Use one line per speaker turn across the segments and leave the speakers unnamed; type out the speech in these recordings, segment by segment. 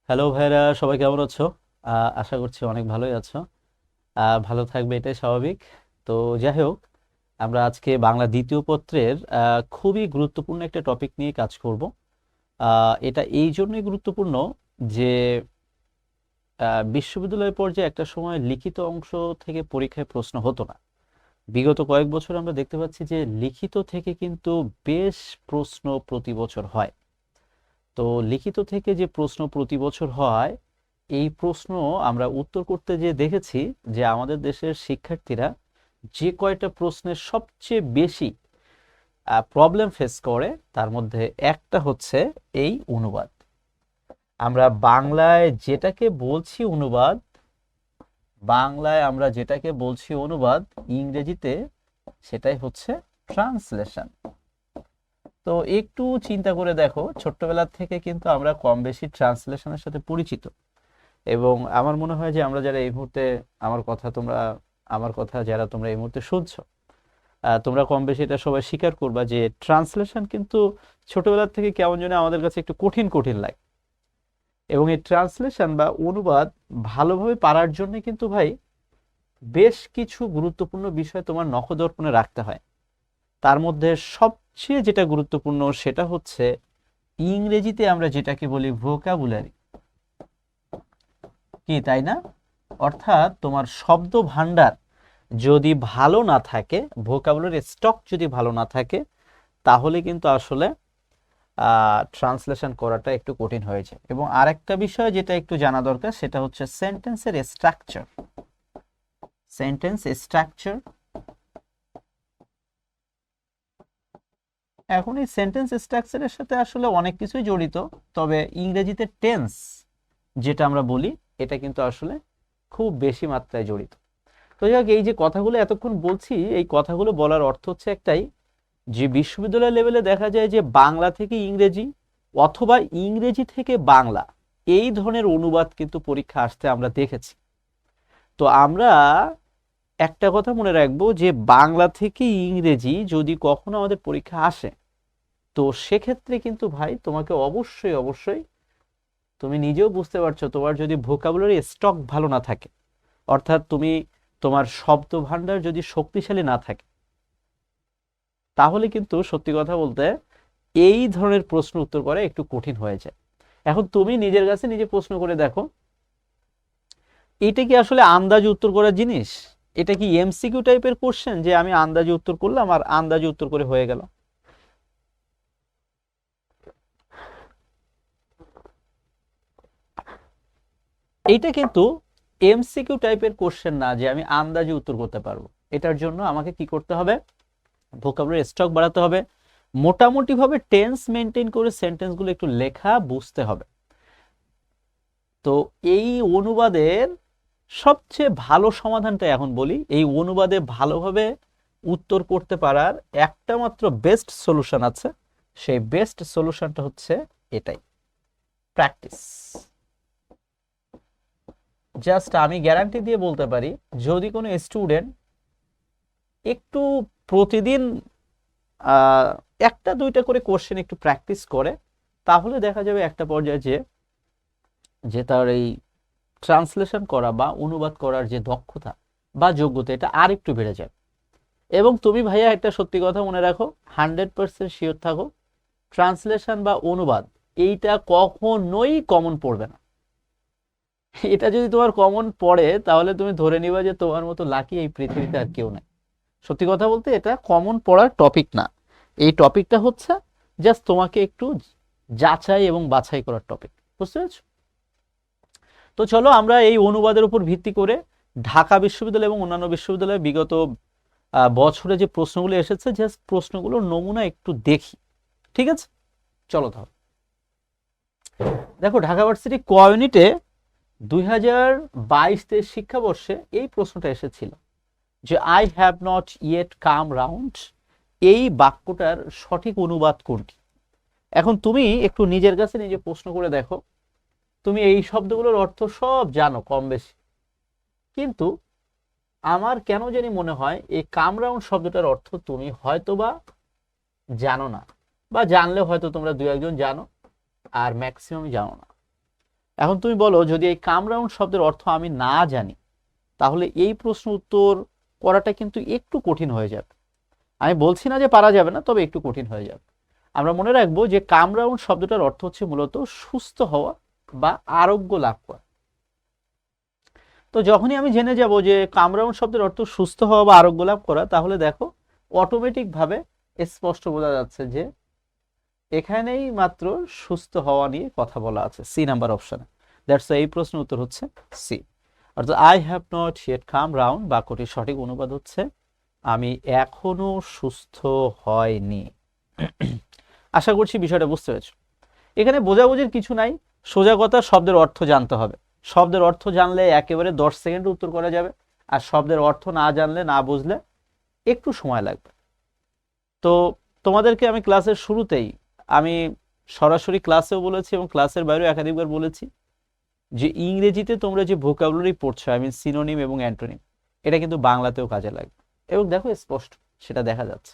Hello ভাইরা, সবাই কেমন আছো? আশা করছি অনেক ভালোই আছো। ভালো থাকবে এটাই স্বাভাবিক। তো যাই হোক, আমরা আজকে বাংলা দ্বিতীয় পত্রের খুবই গুরুত্বপূর্ণ একটা টপিক নিয়ে কাজ করব। এটা এই জন্যই গুরুত্বপূর্ণ যে বিশ্ববিদ্যালয় পর্যায়ে একটা সময় লিখিত অংশ থেকে পরীক্ষায় প্রশ্ন হতো না। বিগত কয়েক বছর আমরা দেখতে পাচ্ছি যে লিখিত থেকে কিন্তু বেশ প্রশ্ন প্রতি বছর হয়। তো লিখিত থেকে যে প্রশ্ন প্রতি বছর হয়, এই প্রশ্ন আমরা উত্তর করতে যে দেখেছি যে আমাদের দেশের শিক্ষার্থীরা যে কয়টা প্রশ্নের সবচেয়ে বেশি প্রবলেম ফেস করে তার মধ্যে একটা হচ্ছে এই অনুবাদ। আমরা বাংলায় যেটাকে বলছি অনুবাদ, ইংরেজিতে সেটাই হচ্ছে ট্রান্সলেশন। তো একটু চিন্তা করে দেখো, ছোট্টবেলা থেকে কিন্তু আমরা কম বেশি ট্রান্সলেশনের সাথে পরিচিত। এবং আমার মনে হয় যে আমরা যারা এই মুহূর্তে আমার কথা তোমরা আমার কথা যারা তোমরা এই মুহূর্তে শুনছো, তোমরা কম বেশি এটা সবাই স্বীকার করবা যে ট্রান্সলেশন কিন্তু ছোটবেলা থেকে কেমন যেন আমাদের কাছে একটু কঠিন কঠিন লাগে। এবং এই ট্রান্সলেশন বা অনুবাদ ভালোভাবে পারার জন্য কিন্তু ভাই বেশ কিছু গুরুত্বপূর্ণ বিষয় তোমার নখদর্পণে রাখতে হয়। তার মধ্যে সবচেয়ে যেটা গুরুত্বপূর্ণ সেটা হচ্ছে ইংরেজিতে আমরা যেটাকে বলি ভোকাবুলারি। কি তাই না? অর্থাৎ তোমার শব্দ ভান্ডার যদি ভালো না থাকে, ভোকাবুলারি স্টক যদি ভালো না থাকে, তাহলে কিন্তু আসলে ট্রান্সলেশন করাটা একটু কঠিন হয়ে যায়। এবং আরেকটা বিষয় যেটা একটু জানা দরকার সেটা হচ্ছে সেন্টেন্সের স্ট্রাকচার। সেন্টেন্স স্ট্রাকচার, এখন এই সেন্টেন্স স্ট্রাকচারের সাথে আসলে অনেক কিছুই জড়িত। তবে ইংরেজিতে টেন্স যেটা আমরা বলি, এটা কিন্তু আসলে খুব বেশি মাত্রায় জড়িত। তো যাই হোক, এই যে কথাগুলো এতক্ষণ বলছি, এই কথাগুলো বলার অর্থ হচ্ছে একটাই, যে বিশ্ববিদ্যালয় লেভেলে দেখা যায় যে বাংলা থেকে ইংরেজি অথবা ইংরেজি থেকে বাংলা এই ধরনের অনুবাদ কিন্তু পরীক্ষা আসতে আমরা দেখেছি। তো আমরা একটা কথা মনে রাখবো যে বাংলা থেকে ইংরেজি যদি কখনো আমাদের পরীক্ষা আসে, তো সেক্ষেত্রে কিন্তু ভাই তোমাকে অবশ্যই অবশ্যই, তুমি নিজেও বুঝতে পারছো, তোমার যদি ভোকাবুলারি স্টক ভালো না থাকে, অর্থাৎ তোমার শব্দ ভান্ডার যদি শক্তিশালী না থাকে, তাহলে কিন্তু সত্যি কথা বলতে এই ধরনের প্রশ্ন উত্তর করা একটু কঠিন হয়ে যায়। এখন তুমি নিজের কাছে নিজে প্রশ্ন করে দেখো, এটা কি আসলে আন্দাজে উত্তর করার জিনিস? এটা কি এমসিকিউ টাইপের কোশ্চেন যে আমি আন্দাজে উত্তর করলাম আর আন্দাজে উত্তর করে হয়ে গেল? এইটা কিন্তু এমসিকিউ টাইপের কোশ্চেন না যে আমি আন্দাজে উত্তর করতে পারবো। এটার জন্য আমাকে কি করতে হবে? ভোকাবুলারি স্টক বাড়াতে হবে, মোটামুটি ভাবে টেন্স মেনটেন করে সেন্টেন্সগুলো একটু লেখা বুঝতে হবে। তো এই অনুবাদের সবচেয়ে ভালো সমাধানটা এখন বলি, এই অনুবাদে ভালোভাবে উত্তর করতে পারার একটা মাত্র বেস্ট সলিউশন আছে। সেই বেস্ট সলিউশনটা হচ্ছে এটাই, প্র্যাকটিস। জাস্ট আমি গ্যারান্টি দিয়ে বলতে পারি, যদি কোনো স্টুডেন্ট একটু প্রতিদিন আহ, একটা দুইটা করে কোশ্চেন একটু প্র্যাকটিস করে, তাহলে দেখা যাবে একটা পর্যায়ে যে যে তার এই ট্রান্সলেশন করা বা অনুবাদ করার যে দক্ষতা বা যোগ্যতা, এটা আর একটু বেড়ে যায়। এবং তুমি ভাইয়া একটা সত্যি কথা মনে রাখো, 100% শিওর থাকো, ট্রান্সলেশন বা অনুবাদ এইটা কখনোই কমন পড়বে না। এটা যদি তোমার কমন পড়ে, তাহলে তুমি ধরে নিবা যে তোমার মতো লাকি এই পৃথিবীতে আর কেউ নাই। সত্যি কথা বলতে এটা কমন পড়ার টপিক না। এই টপিকটা হচ্ছে জাস্ট তোমাকে একটু যাচাই এবং বাছাই করার টপিক। বুঝতে পেরেছো? তো চলো আমরা এই অনুবাদের উপর ভিত্তি করে ঢাকা বিশ্ববিদ্যালয় এবং অন্যান্য বিশ্ববিদ্যালয়ে বিগত বছরে যে প্রশ্নগুলো এসেছে, জাস্ট প্রশ্নগুলোর নমুনা একটু দেখি। ঠিক আছে, চলো তাহলে দেখো, ঢাকা ভার্সিটি ক ইউনিটে 2022-23 শিক্ষাবর্ষে এই প্রশ্নটা এসেছিল যে I have not yet come round, এই বাক্যটার সঠিক অনুবাদ কোনটি? এখন তুমি একটু নিজের কাছে নিজে প্রশ্ন করে দেখো, তুমি এই শব্দগুলোর অর্থ সব জানো কম বেশি, কিন্তু আমার কেন জানি মনে হয় এই কাম রাউন্ড শব্দটার অর্থ তুমি হয়তোবা জানো না, বা জানলে হয়তো তোমরা দু একজন জানো, আর ম্যাক্সিমাম জানো না। এখন তুমি বলো, যদি এই কাম রাউন্ড শব্দের অর্থ আমি না জানি, তাহলে এই প্রশ্ন উত্তর করাটা কিন্তু একটু কঠিন হয়ে যাবে। আমি বলছি না যে পারা যাবে না, তবে একটু কঠিন হয়ে যাবে। আমরা মনে রাখবো যে কাম রাউন্ড শব্দটার অর্থ হচ্ছে মূলত সুস্থ হওয়া বা আরোগ্য লাভ করা। তো যখনই আমি জেনে যাব যে কাম রাউন্ড শব্দের অর্থ সুস্থ হওয়া বা আরোগ্য লাভ করা, তাহলে দেখো অটোমেটিক ভাবে স্পষ্ট বোঝা যাচ্ছে যে এখানেই মাত্র সুস্থ হওয়া নিয়ে কথা বলা আছে, সি নাম্বার অপশনে। দ্যাটস এই প্রশ্নের উত্তর হচ্ছে সি। অর্থাৎ I have not yet come round বাক্যটির সঠিক অনুবাদ হচ্ছে আমি এখনো সুস্থ হয়নি। আশা করছি বিষয়টা বুঝতে পেরেছো। এখানে বোঝাবুঝির কিছু নাই, সোজা কথা শব্দের অর্থ জানতে হবে। শব্দের অর্থ জানলে একেবারে 10 সেকেন্ডে উত্তর করা যাবে, আর শব্দের অর্থ না জানলে, না বুঝলে একটু সময় লাগবে। তো তোমাদেরকে আমি ক্লাসের শুরুতেই, আমি সরাসরি ক্লাসেও বলেছি এবং ক্লাসের বাইরেও একাধিকবার বলেছি যে ইংরেজিতে তোমরা যে ভোকাবুলারি পড়ছো, আই মিন সিনোনিম এবং অ্যান্টোনিম, এটা কিন্তু বাংলাতেও কাজে লাগবে। এবং দেখো স্পষ্ট সেটা দেখা যাচ্ছে।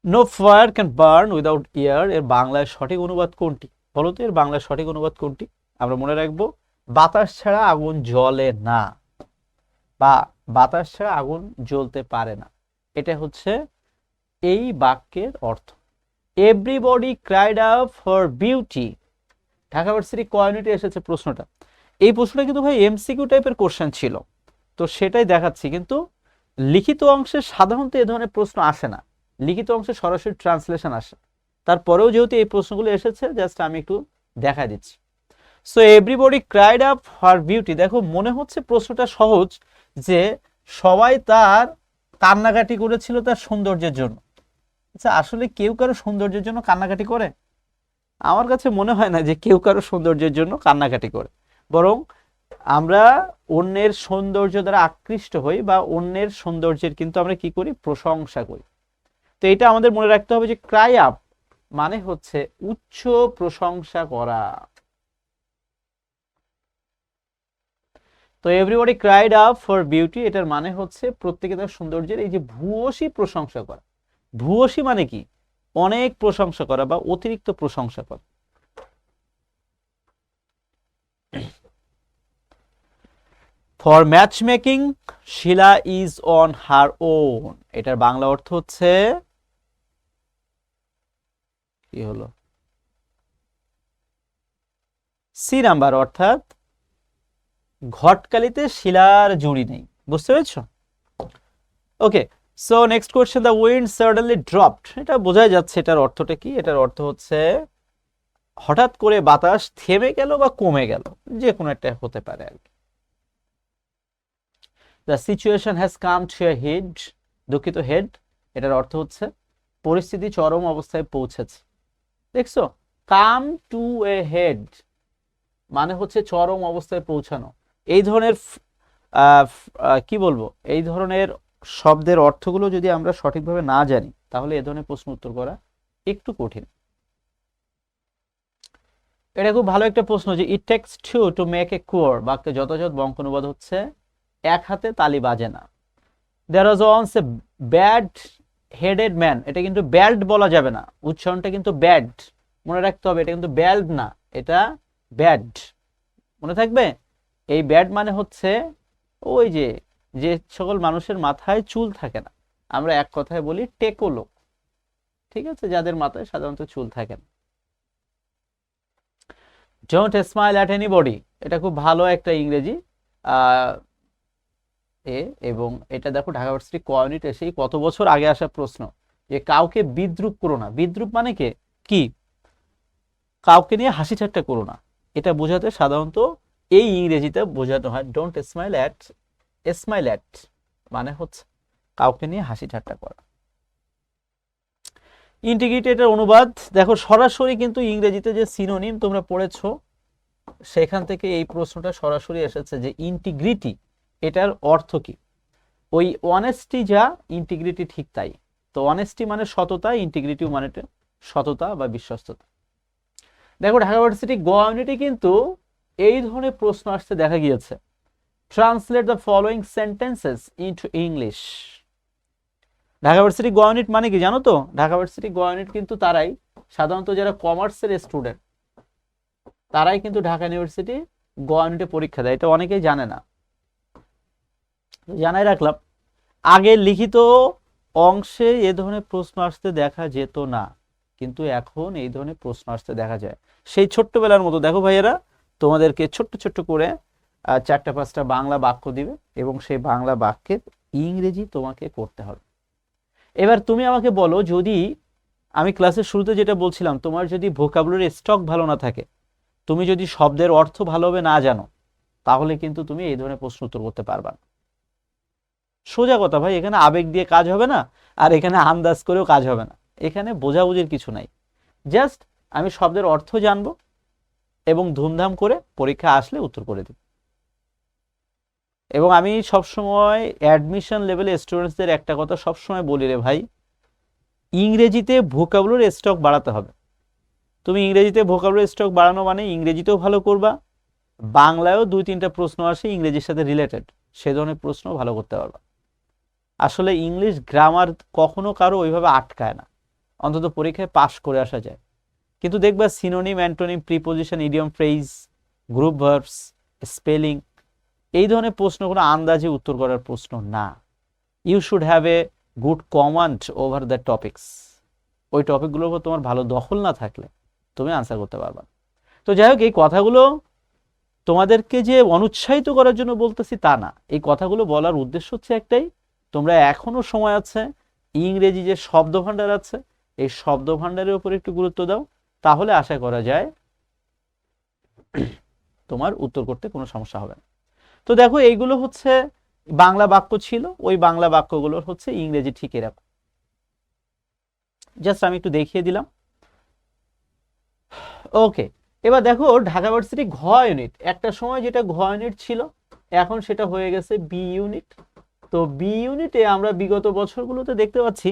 No fire can burn without air এর বাংলায় সঠিক অনুবাদ কোনটি? বলো তো, এর বাংলায় সঠিক অনুবাদ কোনটি? আমরা মনে রাখবো বাতাস ছাড়া আগুন জ্বলে না, বা বাতাস ছাড়া আগুন জ্বলতে পারে না। এটা হচ্ছে এই বাক্যের অর্থ। Everybody cried out for beauty. Dhaka varsity community এসেছে প্রশ্নটা। এই প্রশ্নটা কিন্তু ভাই এমসিকিউ টাইপের কোশ্চেন ছিল, তো সেটাই দেখাচ্ছি। কিন্তু লিখিত অংশে সাধারণত এ ধরনের প্রশ্ন আসে না, লিখিত অংশে সরাসরি ট্রান্সলেশন আসে। তারপরেও যেহেতু এই প্রশ্নগুলো এসেছে, জাস্ট আমি একটু দেখা দিচ্ছি। So everybody cried up for beauty. দেখো মনে হচ্ছে প্রশ্নটা সহজ, যে সবাই তার কান্নাকাটি করেছিল তার সৌন্দর্যের জন্য। আচ্ছা, আসলে কেউ কারো সৌন্দর্যের জন্য কান্নাকাটি করে? আমার কাছে মনে হয় না যে কেউ কারো সৌন্দর্যের জন্য কান্নাকাটি করে, বরং আমরা অন্যের সৌন্দর্য দ্বারা আকৃষ্ট হই, বা অন্যের সৌন্দর্যের কিন্তু আমরা কি করি, প্রশংসা করি। তো এটা আমাদের মনে রাখতে হবে যে ক্রাই আপ মানে হচ্ছে উচ্চ প্রশংসা করা। তো everybody cried up for beauty, এটার মানে হচ্ছে প্রত্যেকে তার সৌন্দর্যের এই যে ভূয়সী প্রশংসা করা। ভূয়সী মানে কি? অনেক প্রশংসা করা বা অতিরিক্ত প্রশংসা করা। For match making Shila is on her own. এটার বাংলা অর্থ হচ্ছে কি হলো, সি নাম্বার, অর্থাৎ ঘটকালিতে শিলার জুড়ি নেই। বুঝতে পেরেছো? Okay, so next question, the wind suddenly dropped. এটা বোঝাই যাচ্ছে এটার অর্থটা কি। এটার অর্থ হচ্ছে হঠাৎ করে বাতাস থেমে গেল বা কমে গেল, যে কোনো একটা হতে পারে আর কি। The situation has come to a head. দুঃখিত, হেড। এটার অর্থ হচ্ছে পরিস্থিতি চরম অবস্থায় পৌঁছেছে। দেখছো, কাম টু এ হেড মানে হচ্ছে চরম অবস্থায় পৌঁছানো। এই ধরনের কি বলবো, এই ধরনের শব্দের অর্থগুলো যদি আমরা সঠিকভাবে না জানি, তাহলে এ ধরনের প্রশ্ন উত্তর করা একটু কঠিন। এটা খুব ভালো একটা প্রশ্ন, যে it takes two to make a core. বাক্যে যথাযথ বঙ্গানুবাদ হচ্ছে এক হাতে তালি বাজে না। There was once a bad headed man. এটা কিন্তু ব্যাল্ট বলা যাবে না, উচ্চারণটা কিন্তু ব্যাড, মনে রাখতে হবে। এটা কিন্তু ব্যাল্ট না, এটা ব্যাড, মনে থাকবে। এই ব্যাড মানে হচ্ছে ওই যে যে সকল মানুষের মাথায় চুল থাকে না, আমরা এক কথায় বলি টেকো লোক, ঠিক আছে, যাদের মাথায় সাধারণত চুল থাকে না। ডোন্ট স্মাইল অ্যাট এনিবডি, এটা খুব ভালো একটা ইংরেজি এবং এটা দেখো ঢাকা ভার্সিটি কমিউনিট এসেই কত বছর আগে আসা প্রশ্ন, যে কাউকে বিদ্রুপ করো না। বিদ্রুপ মানে কি? কাউকে নিয়ে হাসি ঠাট্টা করো না। এটা বোঝাতে সাধারণত এই ইংরেজিতে বোঝানো হয় don't smile at. Smile at মানে হচ্ছে কাউকে নিয়ে হাসি ঠাট্টা করা। ইন্টিগ্রিটেটের অনুবাদ দেখো সরাসরি কিন্তু ইংরেজিতে যে সিনোনিম তোমরা পড়েছো, সেখান থেকে এই প্রশ্নটা সরাসরি এসেছে যে ইন্টিগ্রিটি এটার অর্থ কি। ওই অনেস্টি যা, ইন্টিগ্রিটি ঠিক তাই। তো অনেস্টি মানে সততা, ইন্টিগ্রিটি মানে সততা বা বিশ্বস্ততা। দেখো ঢাকা ভার্সিটি কমিউনিটি কিন্তু এই ধরনের প্রশ্ন আসতে দেখা গিয়েছে। Translate the following sentences into English. Dhaka varsity community মানে কি জানো তো? ঢাকা ভার্সিটি কমিউনিটি কিন্তু তারাই সাধারণত যারা কমার্সের স্টুডেন্ট, তারাই কিন্তু ঢাকা ইউনিভার্সিটি গ ইউনিটে পরীক্ষা দেয়, এটা অনেকেই জানে না, জানাই রাখলাম। আগে লিখিত অংশে এ ধরনের প্রশ্ন আসতে দেখা যেত না, কিন্তু এখন এই ধরনের প্রশ্ন আসতে দেখা যায়। সেই ছোট্টবেলার মতো দেখো ভাইয়েরা, তোমাদেরকে ছোট্ট ছোট্ট করে 4-5টা বাংলা বাক্য দিবে এবং সেই বাংলা বাক্যের ইংরেজি তোমাকে করতে হবে। এবার তুমি আমাকে বলো, যদি আমি ক্লাসের শুরুতে যেটা বলছিলাম, তোমার যদি ভোকাবুলারি স্টক ভালো না থাকে, তুমি যদি শব্দের অর্থ ভালোভাবে না জানো, তাহলে কিন্তু তুমি এই ধরনের প্রশ্ন উত্তর করতে পারবা না। সোজা কথা ভাই, এখানে আবেগ দিয়ে কাজ হবে না, আর এখানে আন্দাজ করেও কাজ হবে না, এখানে বোঝাবুঝির কিছু নাই। জাস্ট আমি শব্দের অর্থ জানবো এবং ধুমধাম করে পরীক্ষা আসলে উত্তর করে দেব। এবং আমি সবসময় অ্যাডমিশন লেভেলে স্টুডেন্টসদের একটা কথা সবসময় বলি, রে ভাই, ইংরেজিতে ভোকাবুলারি স্টক বাড়াতে হবে। তুমি ইংরেজিতে ভোকাবুলারি স্টক বাড়ানো মানে ইংরেজিতেও ভালো করবা, বাংলায়ও 2-3টা প্রশ্ন আসে ইংরেজির সাথে রিলেটেড, সে ধরনের প্রশ্ন ভালো করতে পারবা। আসলে ইংলিশ গ্রামার কখনো কারো ওইভাবে আটকায় না, অন্তত পরীক্ষায় পাশ করে আসা যায়। কিন্তু দেখবা synonym, antonym, preposition, idiom, phrase, group verbs, spelling, এই ধরনের প্রশ্ন কোনো আন্দাজে উত্তর করার প্রশ্ন না। You should have a good command over the topics. ওই টপিকগুলোর উপর তোমার ভালো দখল না থাকলে তুমি আনসার করতে পারবা। তো যাই হোক, এই কথাগুলো তোমাদেরকে যে অনুৎসাহিত করার জন্য বলতেছি তা না, এই কথাগুলো বলার উদ্দেশ্য হচ্ছে একটাই, তোমরা এখনো সময় আছে, ইংরেজি যে শব্দ ভাণ্ডার আছে এই শব্দ ভাণ্ডারের উপর একটু গুরুত্ব দাও, তাহলে আশা করা যায় তোমার উত্তর করতে কোনো সমস্যা হবে না। তো দেখো, এইগুলো হচ্ছে বাংলা বাক্য ছিল, ওই বাংলা বাক্যগুলোর হচ্ছে ইংরেজি ঠিক এরকম। জাস্ট আমি একটু দেখিয়ে দিলাম। ওকে, এবার দেখো ঢাকা ভার্সিটি ঘ ইউনিট, একটা সময় যেটা ঘ ইউনিট ছিল এখন সেটা হয়ে গেছে বি ইউনিট। তো বি ইউনিটে আমরা বিগত বছরগুলোতে দেখতে পাচ্ছি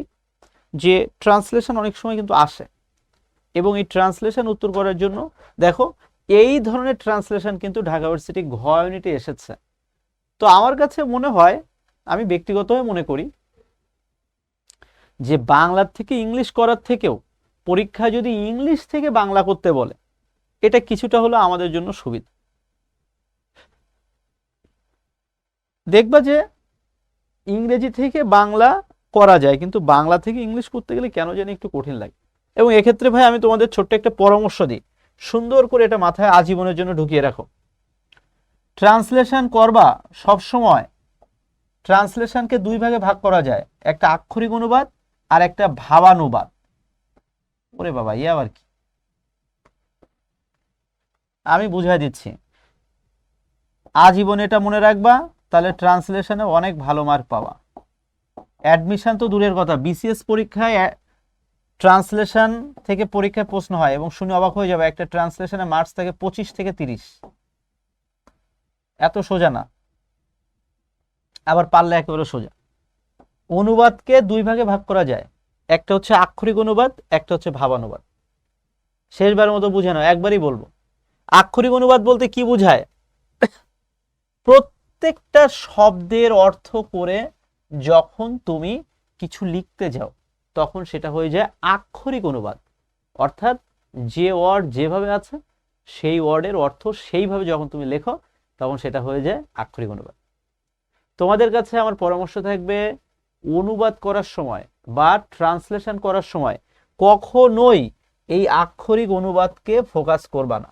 যে ট্রান্সলেশন অনেক সময় কিন্তু আসে, এবং এই ট্রান্সলেশন উত্তর করার জন্য দেখো এই ধরনের ট্রান্সলেশন কিন্তু ঢাকা ভার্সিটি ঘ ইউনিটে এসেছে। তো আমার কাছে মনে হয়, আমি ব্যক্তিগতভাবে মনে করি যে বাংলার থেকে ইংলিশ করার থেকেও পরীক্ষা যদি ইংলিশ থেকে বাংলা করতে বলে, এটা কিছুটা হলো আমাদের জন্য সুবিধা। দেখবা যে ইংরেজি থেকে বাংলা করা যায়, কিন্তু বাংলা থেকে ইংলিশ করতে গেলে কেন জানি একটু কঠিন লাগে। এবং এক্ষেত্রে ভাই আমি তোমাদের ছোট্ট একটা পরামর্শ দিই, সুন্দর করে এটা মাথায় আজীবনের জন্য ঢুকিয়ে রাখো। ট্রান্সলেশন করবা সব সময়, ট্রান্সলেশনকে 2 ভাগে ভাগ করা যায়, একটা আক্ষরিক অনুবাদ আর একটা ভাবানুবাদ। ওরে বাবা, ইয়ে আবার কি, আমি বুঝাই দিচ্ছি, আজীবন এটা মনে রাখবা, তাহলে ট্রান্সলেশনে অনেক ভালো মার্ক পাওয়া। অ্যাডমিশন তো দূরের কথা, বিসিএস পরীক্ষায় ট্রান্সলেশন থেকে পরীক্ষায় প্রশ্ন হয়, এবং শুনে অবাক হয়ে যাবে, একটা ট্রান্সলেশনে মার্কস থেকে 25 থেকে 30, এত সোজা না, আবার পারলে একেবারে সোজা। অনুবাদকে 2 ভাগে ভাগ করা যায়, একটা হচ্ছে আক্ষরিক অনুবাদ, একটা হচ্ছে ভাবানুবাদ। শেষবারের মতো বুঝে নাও, একবারই বলবো, আক্ষরিক অনুবাদ বলতে কি বোঝায়? প্রত্যেকটা শব্দের অর্থ করে যখন তুমি কিছু লিখতে যাও তখন সেটা হয়ে যায় আক্ষরিক অনুবাদ, অর্থাৎ যে ওয়ার্ড যেভাবে আছে সেই ওয়ার্ডের অর্থ সেইভাবে যখন তুমি লেখো তখন সেটা হয়ে যায় আক্ষরিক অনুবাদ। তোমাদের কাছে আমার পরামর্শ থাকবে, অনুবাদ করার সময় বা ট্রান্সলেশন করার সময় কখনোই এই আক্ষরিক অনুবাদকে ফোকাস করবা না।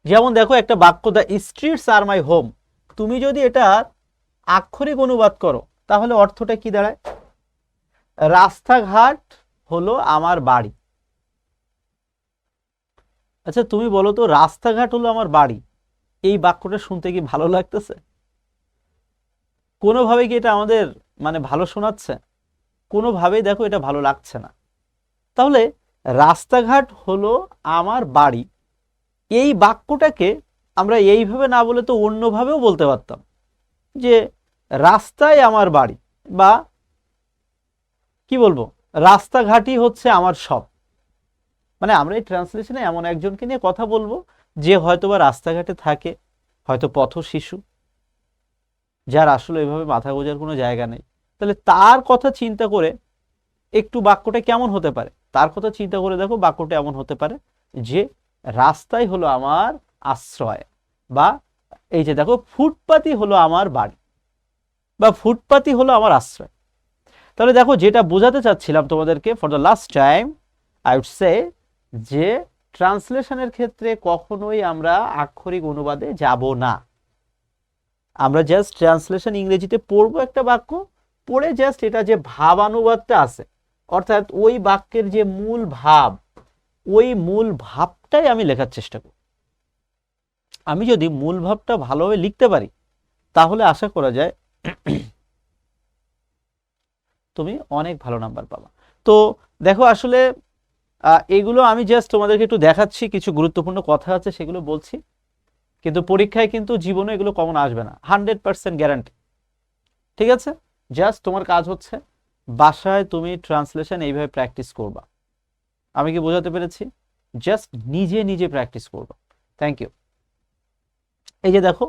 যেমন দেখো একটা বাক্য, the streets are my home, তুমি যদি এটা আক্ষরিক অনুবাদ করো তাহলে অর্থটা কি দাঁড়ায়? রাস্তাঘাট হলো আমার বাড়ি। আচ্ছা তুমি বলো তো, রাস্তাঘাট হলো আমার বাড়ি, এই বাক্যটা শুনতে কি ভালো লাগতেছে? কোনোভাবে কি এটা আমাদের মানে ভালো শোনাচ্ছে? কোনোভাবেই দেখো এটা ভালো লাগছে না। তাহলে রাস্তাঘাট হলো আমার বাড়ি, এই বাক্যটাকে আমরা এইভাবে না বলে তো অন্যভাবেও বলতে পারতাম, যে রাস্তায় আমার বাড়ি, বা কি বলবো, রাস্তাঘাটই হচ্ছে আমার সব। মানে আমরা এই ট্রান্সলেশনে এমন একজনকে নিয়ে কথা বলবো যে হয়তোবা রাস্তাঘাটে থাকে, হয়তো পথ শিশু, যার আসলে এভাবে মাথা গোজার কোনো জায়গা নেই। তাহলে তার কথা চিন্তা করে একটু বাক্যটা কেমন হতে পারে, তার কথা চিন্তা করে দেখো বাক্যটা এমন হতে পারে যে রাস্তাই হলো আমার আশ্রয়, বা এই যে দেখো ফুটপাতই হলো আমার বাড়ি, বা ফুটপাতই হলো আমার আশ্রয়। তাহলে দেখো যেটা বোঝাতে চাচ্ছিলাম তোমাদেরকে for the last time, I would say যে ট্রান্সলেশনের ক্ষেত্রে কখনোই আমরা আক্ষরিক অনুবাদে যাব না। আমরা জাস্ট ট্রান্সলেশন ইংরেজিতে পড়বো একটা বাক্য, পড়ে জাস্ট এটা যে ভাবানুবাদটা আছে, অর্থাৎ ওই বাক্যের যে মূল ভাব, ওই মূল ভাবটাই আমি লেখার চেষ্টা করি। আমি যদি মূল ভাবটা ভালোভাবে লিখতে পারি তাহলে আশা করা যায় তুমি অনেক ভালো নাম্বার পাবা। তো দেখো আসলে এগুলো আমি জাস্ট তোমাদেরকে একটু দেখাচ্ছি, কিছু গুরুত্বপূর্ণ কথা আছে সেগুলো বলছি, কিন্তু পরীক্ষায় কিন্তু জীবনে এগুলো কমন আসবে না, 100% গ্যারান্টি। ঠিক আছে, জাস্ট তোমার কাজ হচ্ছে বাসায় তুমি ট্রান্সলেশন এইভাবে প্র্যাকটিস করবা। আমি কি বোঝাতে পেরেছি? জাস্ট নিজে নিজে প্র্যাকটিস করবা। Thank you. এই যে দেখো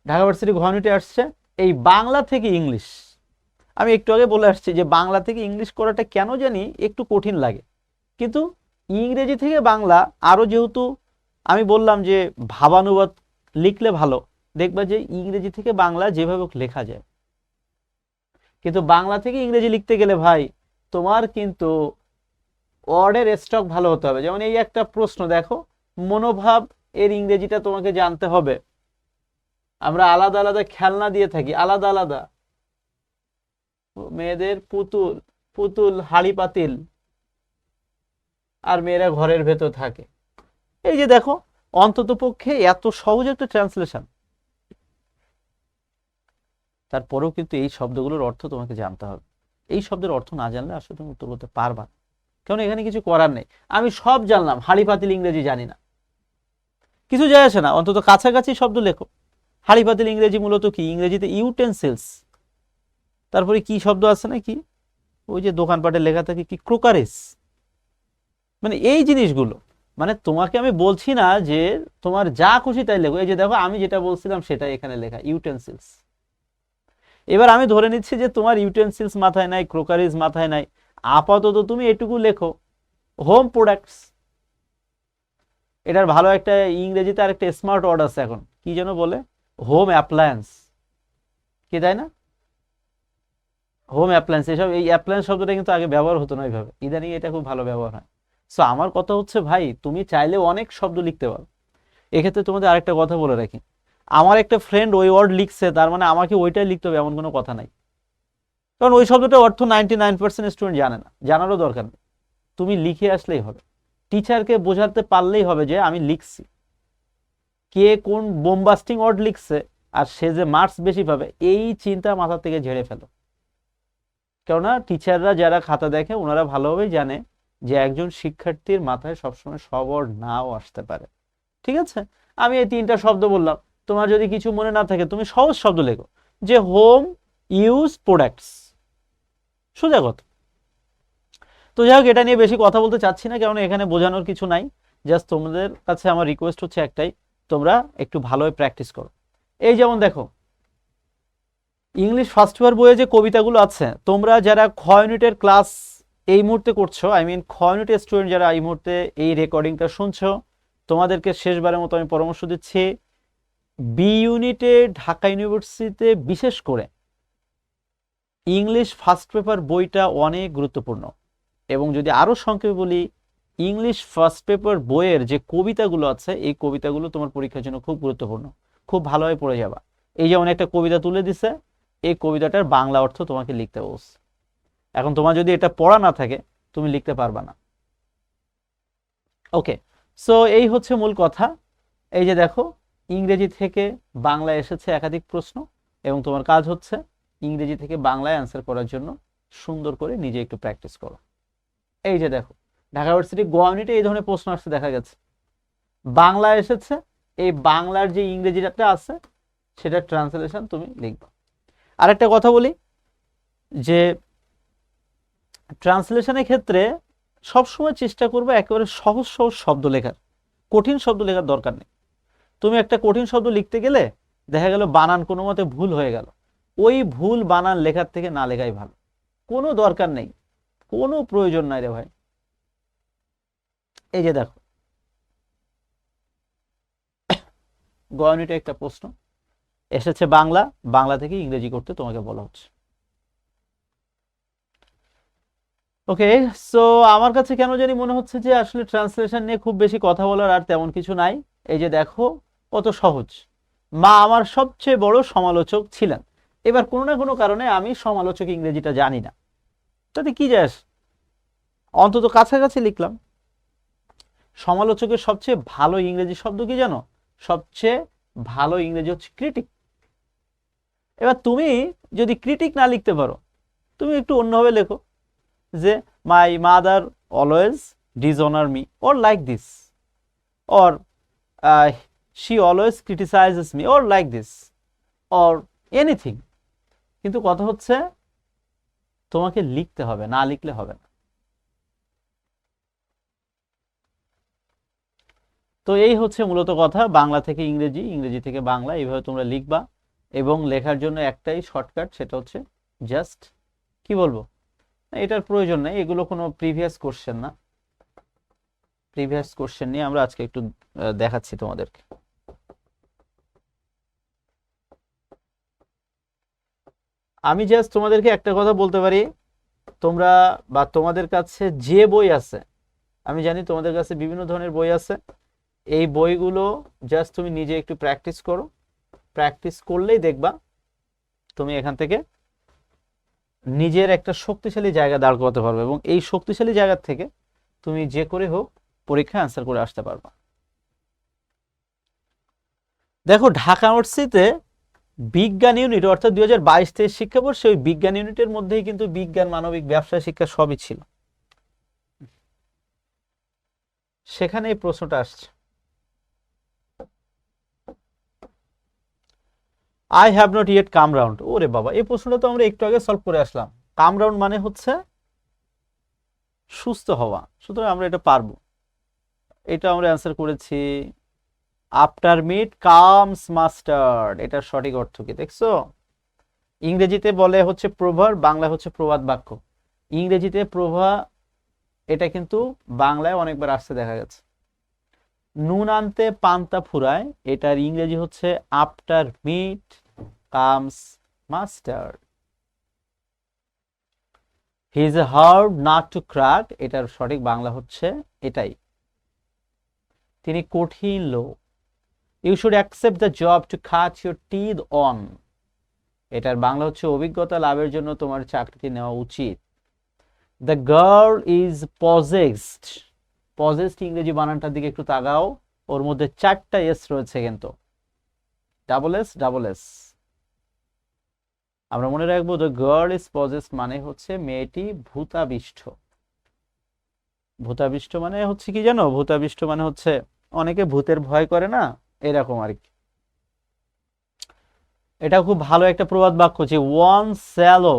ঢাকা ভার্সিটি ঘনিটে আসছে এই বাংলা থেকে ইংলিশ। আমি একটু আগে বলে আসছি যে বাংলা থেকে ইংলিশ করাটা কেন জানি একটু কঠিন লাগে, কিন্তু ইংরেজি থেকে বাংলা আরও যেহেতু আমি বললাম যে ভাবানুবাদ লিখলে ভালো, দেখবা যে ইংরেজি থেকে বাংলা যেভাবে লেখা যায়। কিন্তু বাংলা থেকে ইংরেজি লিখতে গেলে ভাই তোমার কিন্তু ওয়ার্ডের স্টক ভালো হতে হবে। যেমন এই একটা প্রশ্ন দেখো, মনোভাব এর ইংরেজিটা তোমাকে জানতে হবে। আমরা আলাদা আলাদা খেলনা দিয়ে থাকি, আলাদা আলাদা, মেয়েদের পুতুল, পুতুল হাড়ি পাতিল, আর মেয়েরা ঘরের ভেতর থাকে। এই যে দেখো অন্তত পক্ষে এত সহজ একটা ট্রান্সলেশন, তারপরেও কিন্তু এই শব্দগুলোর অর্থ তোমাকে জানতে হবে। এই শব্দের অর্থ না জানলে আসলে তুমি উত্তর করতে পারবা না, কারণ এখানে কিছু করার নেই। আমি সব জানলাম, হাড়ি পাতিল ইংরেজি জানি না, কিছু যায় আসে না, অন্তত কাছাকাছি শব্দ লেখো। হাড়ি পাতিল ইংরেজি মূলত কি? ইংরেজিতে ইউটেন্সিলস, তারপরে কি শব্দ আছে না, কি ওই যে দোকানপাটে লেখা থাকে কি, ক্রোকারিস, মানে এই জিনিসগুলো। মানে তোমাকে আমি বলছি না যে তোমার যা খুশি তাই লেখো, এই যে দেখো আমি যেটা বলছিলাম সেটাই এখানে লেখা, ইউটেন্সিলস। এবার আমি ধরে নিচ্ছি যে তোমার ইউটেন্সিলস মাথায় নাই, ক্রোকারিজ মাথায় নাই, আপাতত তুমি এটুকু লেখো, হোম প্রোডাক্টস। এটার ভালো একটা ইংরেজিতে আরেকটা স্মার্ট ওয়ার্ড আছে এখন, কি যেন বলে, হোম অ্যাপ্লায়েন্স, কি তাই না? হোম অ্যাপ্লায়েন্স, এসব এই অ্যাপ্লায়েন্স শব্দটা কিন্তু আগে ব্যবহার হতো না ওইভাবে, ইদানিং এটা খুব ভালো ব্যবহার হয়। সো আমার কথা হচ্ছে ভাই তুমি চাইলে অনেক শব্দ লিখতে পারো। এক্ষেত্রে তোমাদের আরেকটা কথা বলে রাখি, আমার একটা ফ্রেন্ড ওই ওয়ার্ড লিখছে তার মানে আমাকে ওইটাই লিখতে হবে এমন কোনো কথা নাই, কারণ ওই শব্দটার অর্থ 99% স্টুডেন্ট জানে না, জানারও দরকার নেই, তুমি লিখে আসলেই হবে। টিচারকে বোঝাতে পারলেই হবে যে আমি লিখছি, কে কোন বোমবাস্টিং ওয়ার্ড লিখছে আর সে যে মার্কস বেশি পাবে এই চিন্তা মাথা থেকে ঝেড়ে ফেলো। কেননা টিচাররা যারা খাতা দেখে ওনারা ভালোভাবেই জানে যে একজন শিক্ষার্থীর মাথায় সবসময় সব ওয়ার্ড নাও আসতে পারে। ঠিক আছে, আমি এই তিনটা শব্দ বললাম, তোমার যদি কিছু মনে না থাকে তুমি সহজ শব্দ লেখো, যে হোম ইউজ প্রোডাক্টস, সোজা কথা। তো যাই হোক, এটা নিয়ে বেশি কথা বলতে চাচ্ছি না, কারণ এখানে বোঝানোর কিছু নাই। জাস্ট তোমাদের কাছে আমার রিকোয়েস্ট হচ্ছে একটাই, তোমরা একটু ভালোভাবে প্র্যাকটিস করো। এই যেমন দেখো ইংলিশ ফার্স্ট পেপার বইয়ে যে কবিতাগুলো আছে, তোমরা যারা খ ইউনিটের ক্লাস এই মুহূর্তে করছো, আই মিন খ ইউনিটের স্টুডেন্ট যারা এই মুহূর্তে এই রেকর্ডিংটা শুনছো, তোমাদেরকে শেষবারের মতো আমি পরামর্শ দিচ্ছি, বি ইউনিটে ঢাকা ইউনিভার্সিটিতে বিশেষ করে ইংলিশ ফার্স্ট পেপার বইটা অনেক গুরুত্বপূর্ণ। এবং যদি আরও সংক্ষেপে বলি, ইংলিশ ফার্স্ট পেপার বইয়ের যে কবিতাগুলো আছে এই কবিতাগুলো তোমার পরীক্ষার জন্য খুব গুরুত্বপূর্ণ, খুব ভালোভাবে পড়ে যাবা। এই যেমন একটা কবিতা তুলে দিছে, এই কবিতাটার বাংলা অর্থ তোমাকে লিখতে বলছে। এখন তোমার যদি এটা পড়া না থাকে তুমি লিখতে পারবা না। ওকে, সো এই হচ্ছে মূল কথা। এই যে দেখো ইংরেজি থেকে বাংলা এসেছে একাধিক প্রশ্ন, এবং তোমার কাজ হচ্ছে ইংরেজি থেকে বাংলায় অ্যান্সার করার জন্য সুন্দর করে নিজে একটু প্র্যাকটিস করো। এই যে দেখো ঢাকা ইউনিভার্সিটি গ ইউনিটে এই ধরনের প্রশ্ন আসছে দেখা গেছে, বাংলা এসেছে, এই বাংলার যে ইংরেজিটা আছে সেটা ট্রান্সলেশন তুমি লিখবে। আরেকটা কথা বলি যে ট্রান্সলেশনের ক্ষেত্রে সবসময় চেষ্টা করবে একেবারে সহজ সহজ শব্দ লেখার, কঠিন শব্দ লেখার দরকার নেই। তুমি একটা কঠিন শব্দ লিখতে গেলে দেখা গেল বানান কোনো মতে ভুল হয়ে গেল, ওই ভুল বানান লেখার থেকে না লেখাই ভালো, কোনো দরকার নেই, কোনো প্রয়োজন নাই রে ভাই। এই যে দেখো গ ইউনিটে একটা প্রশ্ন এসেছে বাংলা, বাংলা থেকে ইংরেজি করতে তোমাকে বলা হচ্ছে। ওকে, সো আমার কাছে কেন জানি মনে হচ্ছে যে আসলে ট্রান্সলেশন নিয়ে খুব বেশি কথা বলার আর তেমন কিছু নাই। এই যে দেখো কত সহজ, মা আমার সবচেয়ে বড় সমালোচক ছিলেন। এবার কোনো না কোনো কারণে আমি সমালোচক ইংরেজিটা জানি না, তাতে কি যায় আসে? অন্তত কাছাকাছি লিখলাম। সমালোচকের সবচেয়ে ভালো ইংরেজি শব্দ কি জানো? সবচেয়ে ভালো ইংরেজি হচ্ছে ক্রিটিক। এবার তুমি যদি ক্রিটিক না লিখতে পারো, তুমি একটু অন্যভাবে লেখো যে my mother always dishonour me or like this, or she always criticises me or like this, or anything. কিন্তু কথা হচ্ছে তোমাকে লিখতে হবে, না লিখলে হবে না। তো এই হচ্ছে মূলত কথা, বাংলা থেকে ইংরেজি, ইংরেজি থেকে বাংলা, এইভাবে তোমরা লিখবা। এবং লেখার জন্য একটাই শর্টকাট, সেটা হচ্ছে জাস্ট কি বলবো, এটার প্রয়োজন নেই, এগুলো কোনো প্রিভিয়াস কোশ্চেন না। প্রিভিয়াস কোশ্চেন নিয়ে আমরা আজকে একটু দেখাচ্ছি তোমাদেরকে। আমি জাস্ট তোমাদেরকে একটা কথা বলতে পারি, তোমরা বা তোমাদের কাছে যে বই আছে, আমি জানি তোমাদের কাছে বিভিন্ন ধরনের বই আছে, এই বইগুলো জাস্ট তুমি নিজে একটু প্র্যাকটিস করো। প্র্যাকটিস করলেই দেখবা তুমি এখান থেকে নিজের একটা শক্তিশালী জায়গা দাঁড় করাতে পারবে, এবং এই শক্তিশালী জায়গা থেকে তুমি যে করে হোক পরীক্ষায় আনসার করে আসতে পারবা। দেখো ঢাকা ইউনিভার্সিটিতে বিজ্ঞান ইউনিট অর্থাৎ 2022-23 শিক্ষাবর্ষে ওই বিজ্ঞান ইউনিটের মধ্যেই কিন্তু বিজ্ঞান, মানবিক, ব্যবসা শিক্ষা সবই ছিল, সেখানে এই প্রশ্নটা আসছে। I have not yet come round. ওরে বাবা, এই প্রশ্নটা তো আমরা একটু আগে সলভ করে আসলাম। কাম রাউন্ড মানে হচ্ছে সুস্থ হওয়া, সুতরাং আমরা এটা পারবো। এটা আমরা অ্যান্সার করেছি আফটার মিট কামস মাস্টার্ড। এটার সঠিক অর্থ কি দেখছো? ইংরেজিতে বলে হচ্ছে প্রভার, বাংলা হচ্ছে প্রবাদ বাক্য। ইংরেজিতে প্রভা, এটা কিন্তু বাংলায় অনেকবার আসতে দেখা গেছে। নুন আনতে পান্তা ফুরায়, এটার ইংরেজি হচ্ছে after meat comes mustard. He is hard nut to crack, এটার সঠিক বাংলা হচ্ছে এটাই, তিনি কঠিন লোক। You should accept the job to cut your teeth on, এটার বাংলা হচ্ছে অভিজ্ঞতা লাভের জন্য তোমার চাকরিটি নেওয়া উচিত। The girl is possessed, possessed ইংরেজি বানানটার দিকে একটু তাকাও, ওর মধ্যে 4টা এস রয়েছে কিন্তু, ডাবল এস ডাবল এস। আমরা মনে রাখবো দ্য গার্ল ইজ পজেসড মানে হচ্ছে মেয়েটি ভূতাবিষ্ট। ভূতাবিষ্ট মানে হচ্ছে কি জানো? ভূতাবিষ্ট মানে হচ্ছে অনেকে ভূতের ভয় করে না, এরকম আর কি। এটা খুব ভালো একটা প্রবাদ বাক্য যে one shallow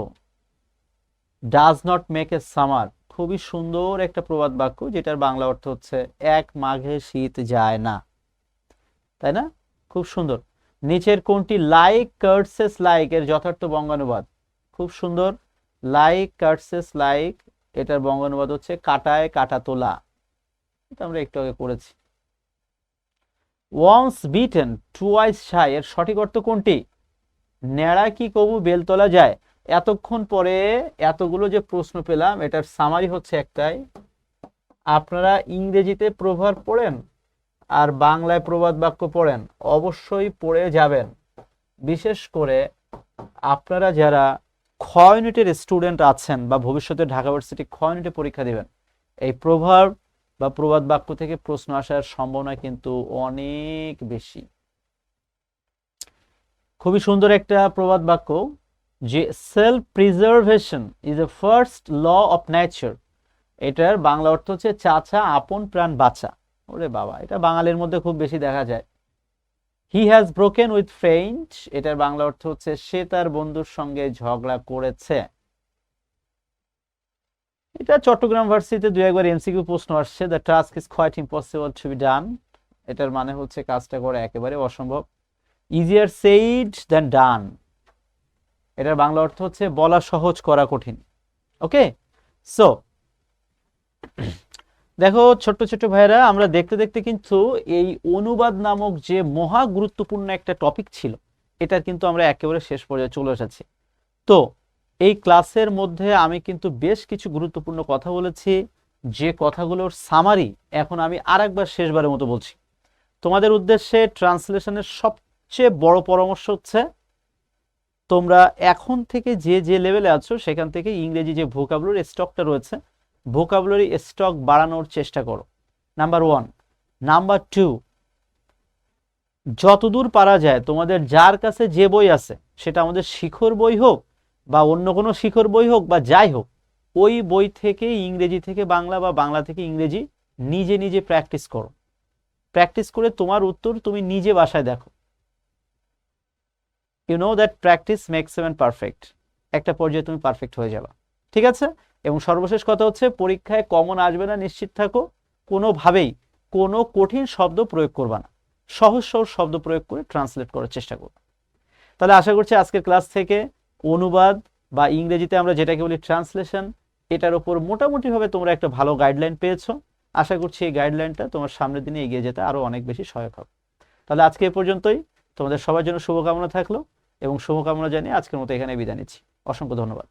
does not make a summer, খুবই সুন্দর একটা প্রবাদ বাক্য, যেটার বাংলা অর্থ হচ্ছে এক মাঘে শীত যায় না, তাই না? খুব সুন্দর। নিচের কোনটি লাইক কার্টসেস লাইক এর যথার্থ বঙ্গানুবাদ? খুব সুন্দর, লাইক কার্টসেস লাইক, এটার বঙ্গানুবাদ হচ্ছে কাটায় কাটা তোলা, এটা আমরা একটু আগে করেছি। ওয়ান্স বিটেন টুয়াইস শাই এর সঠিক অর্থ কোনটি? নেড়া কি কবু বেলতলা যায়। এতক্ষণ পরে এতগুলো যে প্রশ্ন পেলাম, এটার সামারি হচ্ছে একটাই, আপনারা ইংরেজিতে প্রভাব পড়েন আর বাংলায় প্রবাদ বাক্য পড়েন, অবশ্যই পড়ে যাবেন। বিশেষ করে আপনারা যারা খ ইউনিটের স্টুডেন্ট আছেন বা ভবিষ্যতে ঢাকা ইউনিভার্সিটি খ ইউনিটে পরীক্ষা দিবেন, এই প্রভাব বা প্রবাদ বাক্য থেকে প্রশ্ন আসার সম্ভাবনা কিন্তু অনেক বেশি। খুবই সুন্দর একটা প্রবাদ বাক্য যে self preservation is a first law of nature, এটার বাংলা অর্থ হচ্ছে চাচা আপন প্রাণ বাঁচা। ওরে বাবা, এটা বাঙালির মধ্যে খুব বেশি দেখা যায়। He has broken with friend, এটার বাংলা অর্থ হচ্ছে সে তার বন্ধুর সঙ্গে ঝগড়া করেছে। এটা চট্টগ্রাম ভার্সিটিতে 2-1 এমসিকিউ প্রশ্ন আসছে। The task is quite impossible to be done, এটার মানে হচ্ছে কাজটা করা একেবারে অসম্ভব। ইজিয়ার সেইড দ্যান ডান, এটার বাংলা অর্থ হচ্ছে বলা সহজ করা কঠিন। ওকে, সো দেখো ছোট্ট ছোট্ট ভাইরা, আমরা দেখতে দেখতে কিন্তু এই অনুবাদ নামক যে মহা গুরুত্বপূর্ণ একটা টপিক ছিল, এটার কিন্তু আমরা একেবারে শেষ পর্যায়ে চলে এসেছি। তো এই ক্লাসের মধ্যে আমি কিন্তু বেশ কিছু গুরুত্বপূর্ণ কথা বলেছি, যে কথাগুলোর সামারি এখন আমি আরেকবার শেষবারের মতো বলছি। তোমাদের উদ্দেশ্যে ট্রান্সলেশনের সবচেয়ে বড় পরামর্শ হচ্ছে, তোমরা এখন থেকে যে যে লেভেলে আছো সেখান থেকে ইংরেজি যে ভোকাবুলারি স্টকটা রয়েছে, ভোকাবুলারি স্টক বাড়ানোর চেষ্টা করো, নাম্বার 1। নাম্বার 2, যতদূর পারা যায় তোমাদের যার কাছে যে বই আছে, সেটা আমাদের শিখর বই হোক বা অন্য কোনো শিখর বই হোক বা যাই হোক, ওই বই থেকে ইংরেজি থেকে বাংলা বা বাংলা থেকে ইংরেজি নিজে নিজে প্র্যাকটিস করো। প্র্যাকটিস করে তোমার উত্তর তুমি নিজে বাসায় দেখো। You know that practice makes a man perfect. একটা পর্যায়ে তুমি পারফেক্ট হয়ে যাবে, ঠিক আছে? এবং সর্বশেষ কথা হচ্ছে, পরীক্ষায় কমন আসবে না নিশ্চিত থাকো। কোনোভাবেই কোনো কঠিন শব্দ প্রয়োগ করবা না, সহজ সহজ শব্দ প্রয়োগ করে ট্রান্সলেট করার চেষ্টা করবে। তাহলে আশা করছি আজকের ক্লাস থেকে অনুবাদ বা ইংরেজিতে আমরা যেটাকে বলি ট্রান্সলেশন, এটার উপর মোটামুটিভাবে তোমরা একটা ভালো গাইডলাইন পেয়েছো। আশা করছি এই গাইডলাইনটা তোমার সামনের দিনে এগিয়ে যেতে আরো অনেক বেশি সহায়ক হবে। তাহলে আজকে এ পর্যন্তই। তোমাদের সবার জন্য শুভকামনা থাকলো, এবং শুভকামনা জানিয়ে আজকের মতো এখানে বিদায় নিচ্ছি। অসংখ্য ধন্যবাদ।